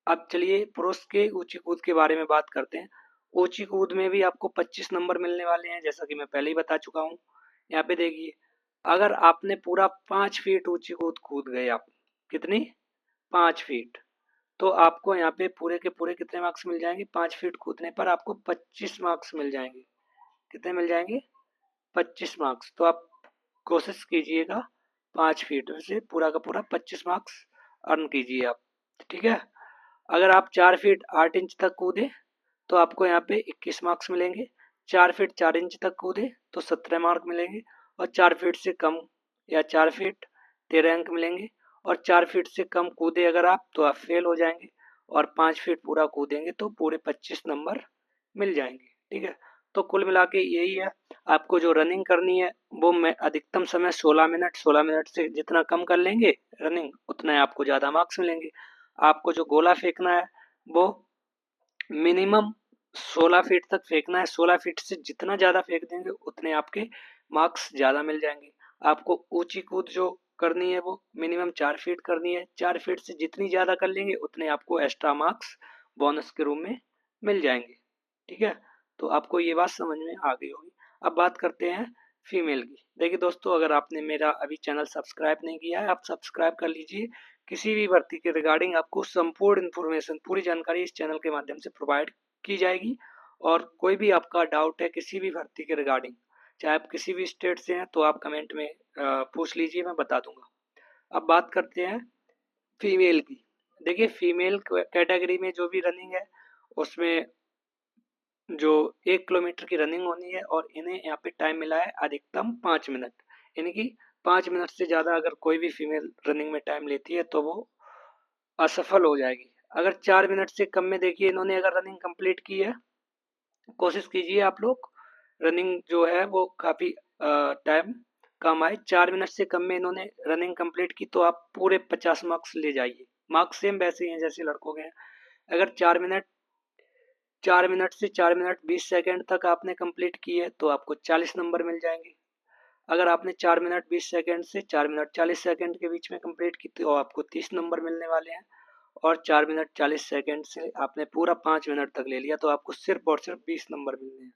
अब चलिए पुरुष के ऊंची कूद के बारे में बात करते हैं। ऊंची कूद में भी आपको 25 नंबर मिलने वाले हैं, जैसा कि मैं पहले ही बता चुका हूँ। यहाँ पे देखिए, अगर आपने पूरा 5 फीट ऊंची कूद कूद गए आप, कितनी? 5 फीट, तो आपको यहाँ पे पूरे के पूरे कितने मार्क्स मिल जाएंगे? 5 फीट कूदने पर आपको 25 मार्क्स मिल जाएंगे। कितने मिल जाएंगे? 25 मार्क्स। तो आप कोशिश कीजिएगा 5 फीट में से पूरा का पूरा 25 मार्क्स अर्न कीजिए आप। ठीक है, अगर आप 4 फीट 8 इंच तक कूदे तो आपको यहाँ पे 21 मार्क्स मिलेंगे। 4 फीट 4 इंच तक कूदे तो 17 मार्क मिलेंगे। और 4 फीट से कम या 4 फीट 13 अंक मिलेंगे। और 4 फीट से कम कूदे अगर आप तो आप फेल हो जाएंगे। और 5 फीट पूरा कूदेंगे तो पूरे 25 नंबर मिल जाएंगे। ठीक है, तो कुल मिला के यही है। आपको जो रनिंग करनी है वो मैं अधिकतम समय 16 मिनट से जितना कम कर लेंगे रनिंग, उतना ही आपको ज़्यादा मार्क्स मिलेंगे। आपको जो गोला फेंकना है वो मिनिमम 16 फीट तक फेंकना है। 16 फीट से जितना ज़्यादा फेंक देंगे उतने आपके मार्क्स ज़्यादा मिल जाएंगे। आपको ऊंची कूद जो करनी है वो मिनिमम 4 फीट करनी है। 4 फीट से जितनी ज़्यादा कर लेंगे उतने आपको एक्स्ट्रा मार्क्स बोनस के रूप में मिल जाएंगे। ठीक है, तो आपको ये बात समझ में आ गई होगी। अब बात करते हैं फीमेल की। देखिए दोस्तों, अगर आपने मेरा अभी चैनल सब्सक्राइब नहीं किया है, आप सब्सक्राइब कर लीजिए। किसी भी भर्ती के रिगार्डिंग आपको संपूर्ण इन्फॉर्मेशन, पूरी जानकारी इस चैनल के माध्यम से प्रोवाइड की जाएगी। और कोई भी आपका डाउट है किसी भी भर्ती के रिगार्डिंग, चाहे आप किसी भी स्टेट से हैं, तो आप कमेंट में पूछ लीजिए, मैं बता दूंगा। अब बात करते हैं फीमेल की। देखिए फीमेल कैटेगरी में जो भी रनिंग है उसमें जो 1 किलोमीटर की रनिंग होनी है, और इन्हें यहाँ पे टाइम मिला है अधिकतम 5 मिनट। यानी कि 5 मिनट से ज़्यादा अगर कोई भी फीमेल रनिंग में टाइम लेती है तो वो असफल हो जाएगी। अगर 4 मिनट से कम में देखिए इन्होंने अगर रनिंग कंप्लीट की है, कोशिश कीजिए आप लोग रनिंग जो है वो काफ़ी टाइम कम आए। 4 मिनट से कम में इन्होंने रनिंग कंप्लीट की तो आप पूरे 50 मार्क्स ले जाइए। मार्क्स सेम वैसे ही हैं जैसे लड़कों के हैं। अगर 4 मिनट से 4 मिनट 20 सेकेंड तक आपने कंप्लीट की है तो आपको 40 नंबर मिल जाएंगे। अगर आपने 4 मिनट 20 सेकेंड से 4 मिनट 40 सेकेंड के बीच में कंप्लीट की तो आपको 30 नंबर मिलने वाले हैं। और 4 मिनट 40 सेकेंड से आपने पूरा 5 मिनट तक ले लिया तो आपको सिर्फ और सिर्फ 20 नंबर मिलने हैं।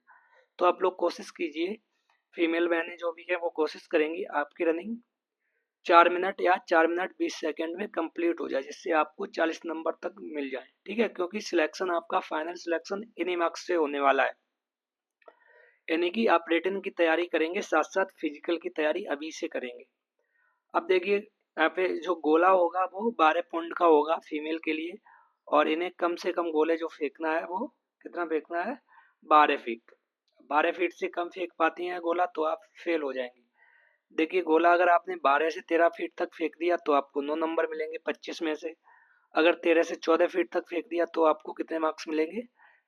तो आप लोग कोशिश कीजिए, फीमेल बहनें जो भी है वो कोशिश करेंगी आपकी रनिंग 4 मिनट या 4 मिनट 20 सेकेंड में कंप्लीट हो जाए, जिससे आपको 40 नंबर तक मिल जाए। ठीक है, क्योंकि सिलेक्शन आपका फाइनल सिलेक्शन इन्हीं मार्क्स से होने वाला है। यानी कि आप रिटन की तैयारी करेंगे, साथ साथ फिजिकल की तैयारी अभी से करेंगे। अब देखिए यहाँ पे जो गोला होगा वो 12 पौंड का होगा फीमेल के लिए, और इन्हें कम से कम गोले जो फेंकना है वो कितना फेंकना है, 12 फीट। 12 फीट से कम फेंक पाती हैं गोला तो आप फेल हो जाएंगे। देखिए गोला अगर आपने 12 से 13 फीट तक फेंक दिया तो आपको 9 नंबर मिलेंगे 25 में से। अगर 13 से 14 फीट तक फेंक दिया तो आपको कितने मार्क्स मिलेंगे,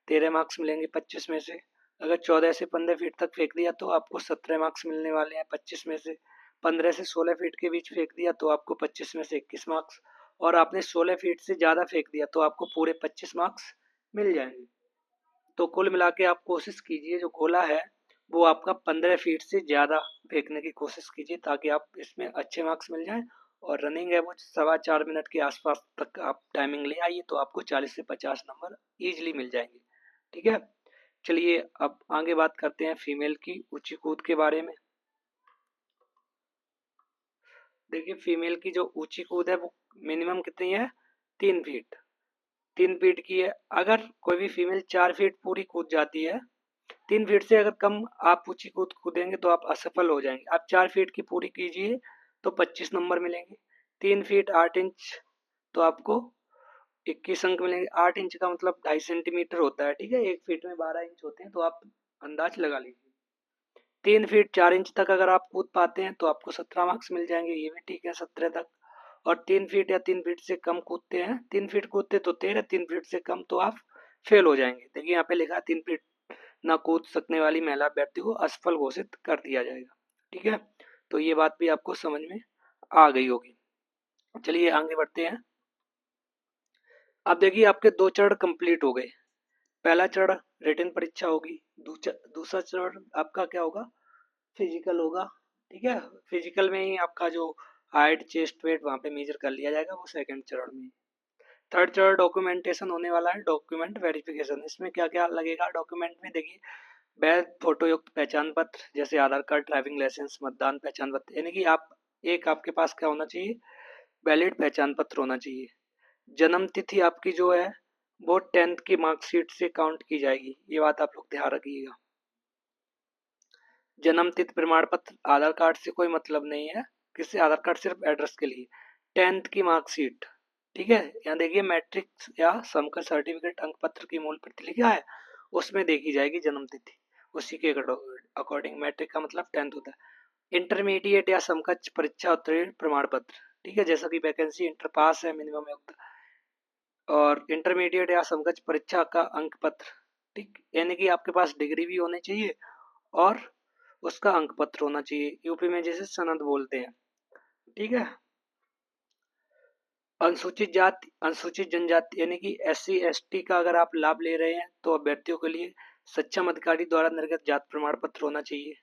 13 मार्क्स मिलेंगे 25 में से। अगर 14 से 15 फीट तक फेंक दिया तो आपको 17 मार्क्स मिलने वाले हैं 25 में से। 15 से 16 फीट के बीच फेंक दिया तो आपको 25 में से 21 मार्क्स। और आपने 16 फीट से ज़्यादा फेंक दिया तो आपको पूरे 25 मार्क्स मिल जाएंगे। तो कुल मिला के आप कोशिश कीजिए जो गोला है वो आपका 15 फीट से ज़्यादा फेंकने की कोशिश कीजिए, ताकि आप इसमें अच्छे मार्क्स मिल जाएं। और रनिंग है वो 4.25 मिनट के आसपास तक आप टाइमिंग ले आइए तो आपको 40 से 50 नंबर ईजिली मिल जाएंगे। ठीक है, चलिए अब आगे बात करते हैं फीमेल की ऊंची कूद के बारे में। देखिए फीमेल की जो ऊंची कूद है वो मिनिमम कितनी है, 3 फीट। 3 फीट की है। अगर कोई भी फीमेल 4 फीट पूरी कूद जाती है, 3 फीट से अगर कम आप ऊंची कूद कूदेंगे तो आप असफल हो जाएंगे। आप 4 फीट की पूरी कीजिए तो 25 नंबर मिलेंगे। 3 फीट 8 इंच तो आपको 21 अंक मिलेंगे। 8 इंच का मतलब 2.5 सेंटीमीटर होता है। ठीक है, 1 फीट में 12 इंच होते हैं, तो आप अंदाज लगा लीजिए। 3 फीट 4 इंच तक अगर आप कूद पाते हैं तो आपको 17 मार्क्स मिल जाएंगे, ये भी ठीक है 17 तक। और 3 फीट या 3 फीट से कम कूदते हैं, 3 फीट कूदते तो 13, 3 फीट से कम तो आप फेल हो जाएंगे। देखिए यहाँ पे लिखा है 3 फीट न कूद सकने वाली महिला अभ्यर्थी को असफल घोषित कर दिया जाएगा। ठीक है, तो ये बात भी आपको समझ में आ गई होगी। चलिए आगे बढ़ते हैं। अब देखिए आपके 2 चरण कंप्लीट हो गए। पहला चरण रिटन परीक्षा होगी, दूसरा चरण आपका क्या होगा, फिजिकल होगा। ठीक है, फिजिकल में ही आपका जो हाइट चेस्ट वेट वहाँ पे मेजर कर लिया जाएगा, वो सेकंड चरण में। थर्ड चरण डॉक्यूमेंटेशन होने वाला है, डॉक्यूमेंट वेरिफिकेशन। इसमें क्या क्या लगेगा डॉक्यूमेंट में, देखिए वैध फोटोयुक्त पहचान पत्र जैसे आधार कार्ड, ड्राइविंग लाइसेंस, मतदान पहचान पत्र। यानी कि आप एक आपके पास क्या होना चाहिए, वैलिड पहचान पत्र होना चाहिए। जन्म तिथि आपकी जो है वो 10th की मार्कशीट से काउंट की जाएगी, ये बात आप लोग ध्यान रखिएगा। जन्म तिथि प्रमाण पत्र आधार कार्ड से कोई मतलब नहीं है, किससे, आधार कार्ड सिर्फ एड्रेस के लिए। 10th की मार्कशीट, ठीक है, यहाँ देखिए मैट्रिक या समकर सर्टिफिकेट अंक पत्र की मूल प्रति लिखा है, उसमें देखी जाएगी जन्म तिथि, उसी के अकॉर्डिंग। मैट्रिक का मतलब 10th होता है। इंटरमीडिएट या समकक्ष परीक्षा उत्तीर्ण प्रमाण पत्र, ठीक है, जैसा कि वैकेंसी इंटर पास है मिनिमम योग्यता, और इंटरमीडिएट या समकक्ष परीक्षा का अंक पत्र। ठीक, यानी कि आपके पास डिग्री भी होनी चाहिए और उसका अंक पत्र होना चाहिए, यूपी में जैसे सनद बोलते हैं। ठीक है, अनुसूचित जाति अनुसूचित जनजाति यानी कि SC ST का अगर आप लाभ ले रहे हैं तो अभ्यर्थियों के लिए सक्षम अधिकारी द्वारा निर्गत जाति प्रमाण पत्र होना चाहिए।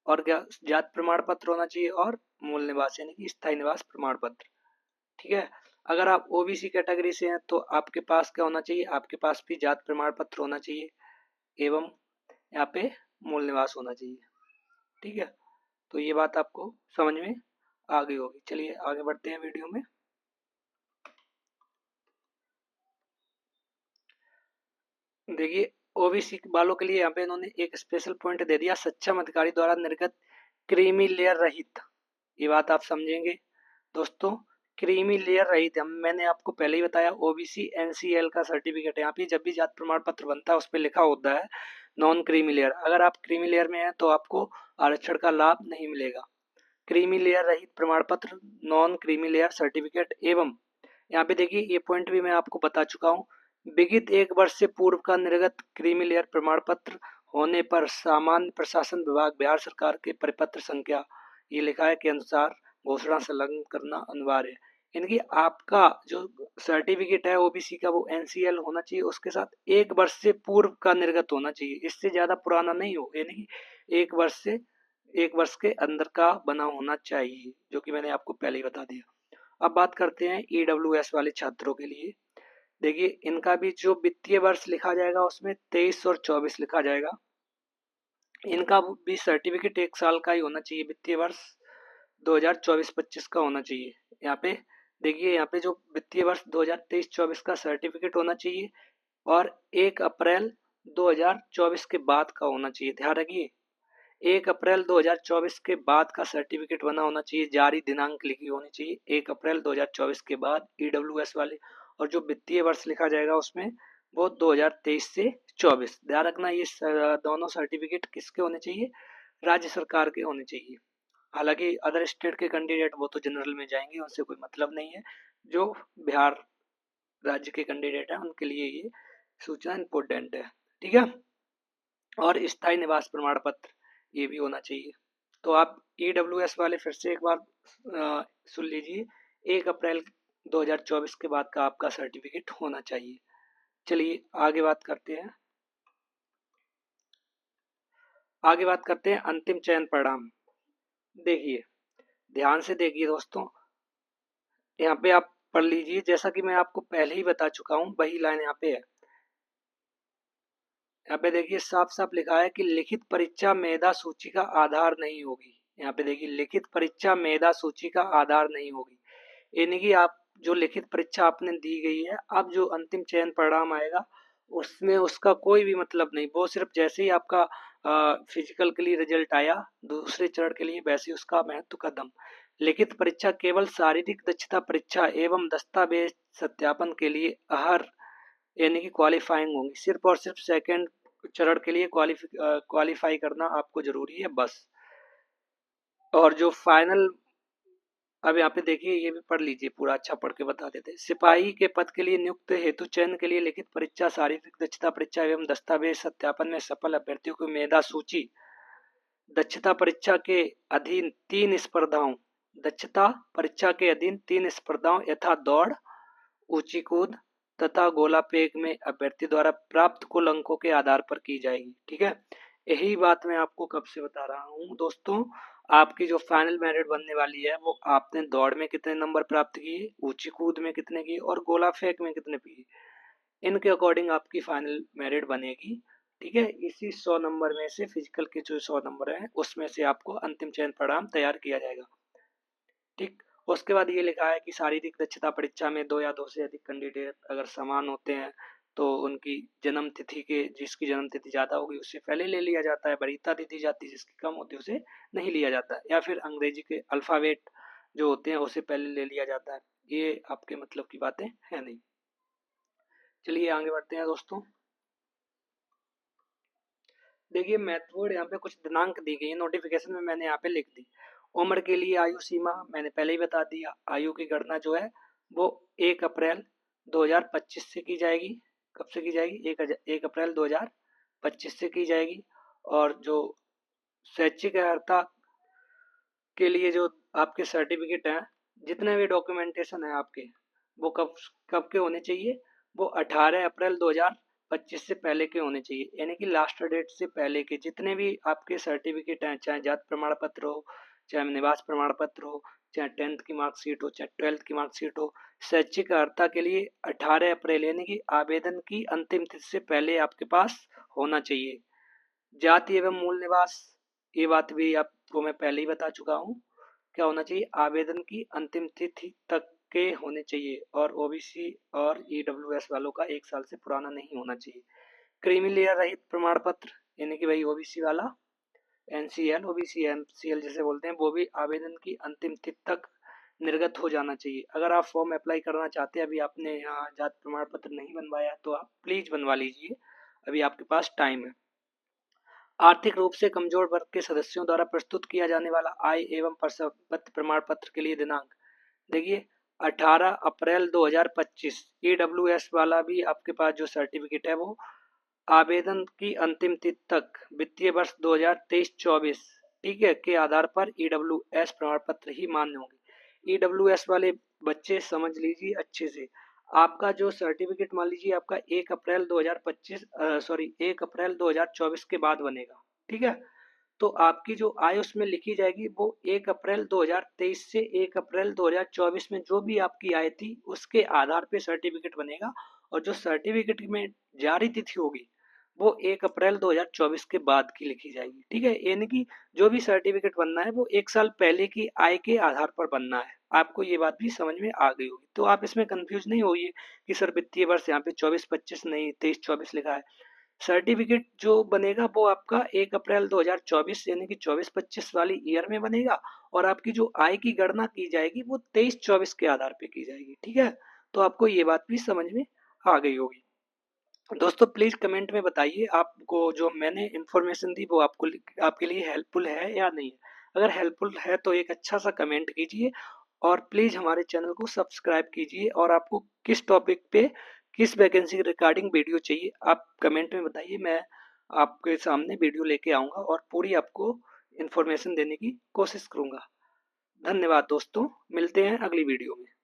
और क्या, जाति प्रमाण पत्र होना चाहिए और मूल निवास यानी कि स्थायी निवास प्रमाण पत्र। ठीक है, अगर आप OBC कैटेगरी से हैं तो आपके पास क्या होना चाहिए, आपके पास भी जाति प्रमाण पत्र होना चाहिए एवं यहाँ पे मूल निवास होना चाहिए। ठीक है, तो ये बात आपको समझ में आ गई होगी। चलिए आगे बढ़ते हैं वीडियो में। देखिए ओबीसी वालों के लिए यहाँ पे इन्होंने एक स्पेशल पॉइंट दे दिया, सक्षम अधिकारी द्वारा निर्गत क्रीमी लेयर रहित। ये बात आप समझेंगे दोस्तों, क्रीमी लेयर रहित। मैंने आपको पहले ही बताया ओबीसी एनसीएल का सर्टिफिकेट है। यहाँ पे जब भी जाति प्रमाण पत्र बनता है उस पर लिखा होता है नॉन क्रीमी लेयर। अगर आप क्रीमी लेयर में हैं तो आपको आरक्षण का लाभ नहीं मिलेगा। क्रीमी लेयर रहित प्रमाण पत्र, नॉन क्रीमी लेयर सर्टिफिकेट एवं यहाँ पे देखिए ये पॉइंट भी मैं आपको बता चुका हूँ, विगत 1 वर्ष से पूर्व का निर्गत क्रीमी लेयर प्रमाण पत्र होने पर सामान्य प्रशासन विभाग बिहार सरकार के परिपत्र संख्या ये लिखा है के अनुसार घोषणा संलग्न करना अनिवार्य है। यानी कि आपका जो सर्टिफिकेट है ओबीसी का वो एनसीएल होना चाहिए, उसके साथ 1 वर्ष से पूर्व का निर्गत होना चाहिए, इससे ज्यादा पुराना नहीं हो। यानी कि 1 वर्ष से 1 वर्ष के अंदर का बना होना चाहिए, जो कि मैंने आपको पहले ही बता दिया। अब बात करते हैं ईडब्ल्यूएस वाले छात्रों के लिए। देखिए इनका भी जो वित्तीय वर्ष लिखा जाएगा उसमें 23 और 24 लिखा जाएगा। इनका भी सर्टिफिकेट 1 साल का ही होना चाहिए, वित्तीय वर्ष 2024-25 का होना चाहिए। यहाँ पे देखिए यहाँ पे जो वित्तीय वर्ष 2023-24 का सर्टिफिकेट होना चाहिए और 1 अप्रैल 2024 के बाद का होना चाहिए। ध्यान रखिए 1 अप्रैल 2024 के बाद का सर्टिफिकेट बना होना चाहिए, जारी दिनांक लिखी होनी चाहिए 1 अप्रैल 2024 के बाद ईडब्ल्यूएस वाले। और जो वित्तीय वर्ष लिखा जाएगा उसमें वो 2023 से 24। ध्यान रखना ये दोनों सर्टिफिकेट किसके होने चाहिए, राज्य सरकार के होने चाहिए। हालांकि अदर स्टेट के कैंडिडेट वो तो जनरल में जाएंगे, उनसे कोई मतलब नहीं है। जो बिहार राज्य के कैंडिडेट हैं उनके लिए ये सूचना इम्पोर्टेंट है। ठीक है, और स्थायी निवास प्रमाण पत्र ये भी होना चाहिए। तो आप ईडब्ल्यूएस वाले फिर से एक बार सुन लीजिए, 1 अप्रैल 2024 के बाद का आपका सर्टिफिकेट होना चाहिए। चलिए आगे बात करते हैं। आगे बात करते हैं अंतिम चयन परिणाम। देखिए ध्यान से देखिए दोस्तों, यहाँ पे आप पढ़ लीजिए, जैसा कि मैं आपको पहले ही बता चुका हूँ वही लाइन यहाँ पे है। यहाँ पे देखिए साफ साफ लिखा है कि लिखित परीक्षा मेधा सूची का आधार नहीं होगी। यहाँ पे देखिए लिखित परीक्षा मेधा सूची का आधार नहीं होगी, यानी कि आप जो लिखित परीक्षा आपने दी गई है, अब जो अंतिम चयन परिणाम आएगा उसमें उसका कोई भी मतलब नहीं। वो सिर्फ जैसे ही आपका फिजिकल के लिए रिजल्ट आया दूसरे चरण के लिए, वैसे उसका महत्व कदम। लिखित परीक्षा केवल शारीरिक दक्षता परीक्षा एवं दस्तावेज सत्यापन के लिए अहर यानी कि क्वालिफाइंग होंगी। सिर्फ और सिर्फ सेकंड चरण के लिए क्वालिफाई करना आपको जरूरी है बस। और जो फाइनल, अब यहाँ पे देखिए ये भी पढ़ लीजिए पूरा, अच्छा पढ़ के बता देते। सिपाही के पद के लिए नियुक्त हेतु चयन के लिए लिखित परीक्षा, शारीरिक दक्षता परीक्षा एवं दस्तावेज सत्यापन में सफल अभ्यर्थियों की मेधा सूची दक्षता परीक्षा के अधीन 3 स्पर्धाओं, दक्षता परीक्षा के अधीन 3 स्पर्धाओं यथा दौड़, ऊंची कूद तथा गोला फेंक में अभ्यर्थी द्वारा प्राप्त कुल अंकों के आधार पर की जाएगी। ठीक है, यही बात मैं आपको कब से बता रहा हूँ दोस्तों, आपकी जो फाइनल मेरिट बनने वाली है वो आपने दौड़ में कितने नंबर प्राप्त किए, ऊंची कूद में कितने किए और गोला फेंक में कितने किए, इनके अकॉर्डिंग आपकी फाइनल मेरिट बनेगी। ठीक है, इसी 100 नंबर में से फिजिकल के जो 100 नंबर हैं उसमें से आपको अंतिम चयन परिणाम तैयार किया जाएगा। ठीक, उसके बाद ये लिखा है कि शारीरिक दक्षता परीक्षा में 2 या 2 से अधिक कैंडिडेट अगर समान होते हैं तो उनकी जन्म तिथि के, जिसकी जन्म तिथि ज़्यादा होगी उससे पहले ले लिया जाता है, वरीयता दी दी जाती है, जिसकी कम होती है उसे नहीं लिया जाता है, या फिर अंग्रेजी के अल्फ़ाबेट जो होते हैं उसे पहले ले लिया जाता है। ये आपके मतलब की बातें हैं नहीं। चलिए आगे बढ़ते हैं दोस्तों। देखिए महत्वपूर्ण यहाँ पे कुछ दिनांक दी गई है, नोटिफिकेशन में मैंने यहाँ पे लिख दी। उम्र के लिए आयु सीमा मैंने पहले ही बता दिया, आयु की गणना जो है वो 1 अप्रैल 2025 से की जाएगी। कब से की जाएगी, 1 अप्रैल 2025 से की जाएगी। और जो शैक्षिक अर्हता के लिए जो आपके सर्टिफिकेट हैं, जितने भी डॉक्यूमेंटेशन है आपके, वो कब कब के होने चाहिए, वो 18 अप्रैल 2025 से पहले के होने चाहिए। यानी कि लास्ट डेट से पहले के जितने भी आपके सर्टिफिकेट हैं, चाहे जाति प्रमाण पत्र हो, चाहे निवास प्रमाण पत्र हो, चाहे 10th की मार्कशीट हो, चाहे 12th की मार्कशीट हो, शैक्षिक अर्हता के लिए 18 अप्रैल यानी कि आवेदन की अंतिम तिथि से पहले आपके पास होना चाहिए। जाति एवं मूल निवास, ये बात भी आप वो मैं पहले ही बता चुका हूँ। क्या होना चाहिए, आवेदन की अंतिम तिथि तक के होने चाहिए और ओबीसी और ईडब्ल्यूएस वालों का 1 साल से पुराना नहीं होना चाहिए। क्रीमी लेयर रहित प्रमाण पत्र यानी कि भाई ओबीसी वाला, एनसीएल, ओबीसी, एमसीएल जिसे बोलते हैं, वो भी आवेदन की अंतिम तिथि तक निर्गत हो जाना चाहिए। अगर आप फॉर्म अप्लाई करना चाहते हैं, अभी आपने यहाँ जाति प्रमाण पत्र नहीं बनवाया, तो आप प्लीज बनवा लीजिए, अभी आपके पास टाइम है। आर्थिक रूप से कमजोर वर्ग के सदस्यों द्वारा प्रस्तुत किया जाने वाला आय एवं संपत्ति प्रमाण पत्र के लिए दिनांक देखिए 18 अप्रैल 2025। ईडब्ल्यूएस वाला भी आपके पास जो सर्टिफिकेट है वो आवेदन की अंतिम तिथि तक वित्तीय वर्ष 2023-24 ठीक है के आधार पर ईडब्ल्यूएस प्रमाण पत्र ही मान्य होंगे। ईडब्ल्यूएस वाले बच्चे समझ लीजिए अच्छे से, आपका जो सर्टिफिकेट मान लीजिए आपका 1 अप्रैल 2025 1 अप्रैल 2024 के बाद बनेगा, ठीक है। तो आपकी जो आय उसमें लिखी जाएगी वो 1 अप्रैल 2023 से 1 अप्रैल 2024 में जो भी आपकी आय थी उसके आधार पे सर्टिफिकेट बनेगा, और जो सर्टिफिकेट में जारी तिथि होगी वो 1 अप्रैल 2024 के बाद की लिखी जाएगी, ठीक है। यानी कि जो भी सर्टिफिकेट बनना है वो 1 साल पहले की आय के आधार पर बनना है। आपको ये बात भी समझ में आ गई होगी, तो आप इसमें कंफ्यूज नहीं होइए कि सर वित्तीय वर्ष यहाँ पे 24-25 नहीं 23-24 लिखा है। सर्टिफिकेट जो बनेगा वो आपका 1 अप्रैल 2024 यानी कि 24-25 वाली ईयर में बनेगा, और आपकी जो आय की गणना की जाएगी वो 23-24 के आधार पे की जाएगी, ठीक है। तो आपको ये बात भी समझ में आ गई होगी। दोस्तों प्लीज कमेंट में बताइए आपको जो मैंने इन्फॉर्मेशन दी वो आपको आपके लिए हेल्पफुल है या नहीं है। अगर हेल्पफुल है तो एक अच्छा सा कमेंट कीजिए, और प्लीज हमारे चैनल को सब्सक्राइब कीजिए, और आपको किस टॉपिक पे किस वैकेंसी रिगार्डिंग वीडियो चाहिए आप कमेंट में बताइए, मैं आपके सामने वीडियो लेके आऊँगा और पूरी आपको इन्फॉर्मेशन देने की कोशिश करूँगा। धन्यवाद दोस्तों, मिलते हैं अगली वीडियो में।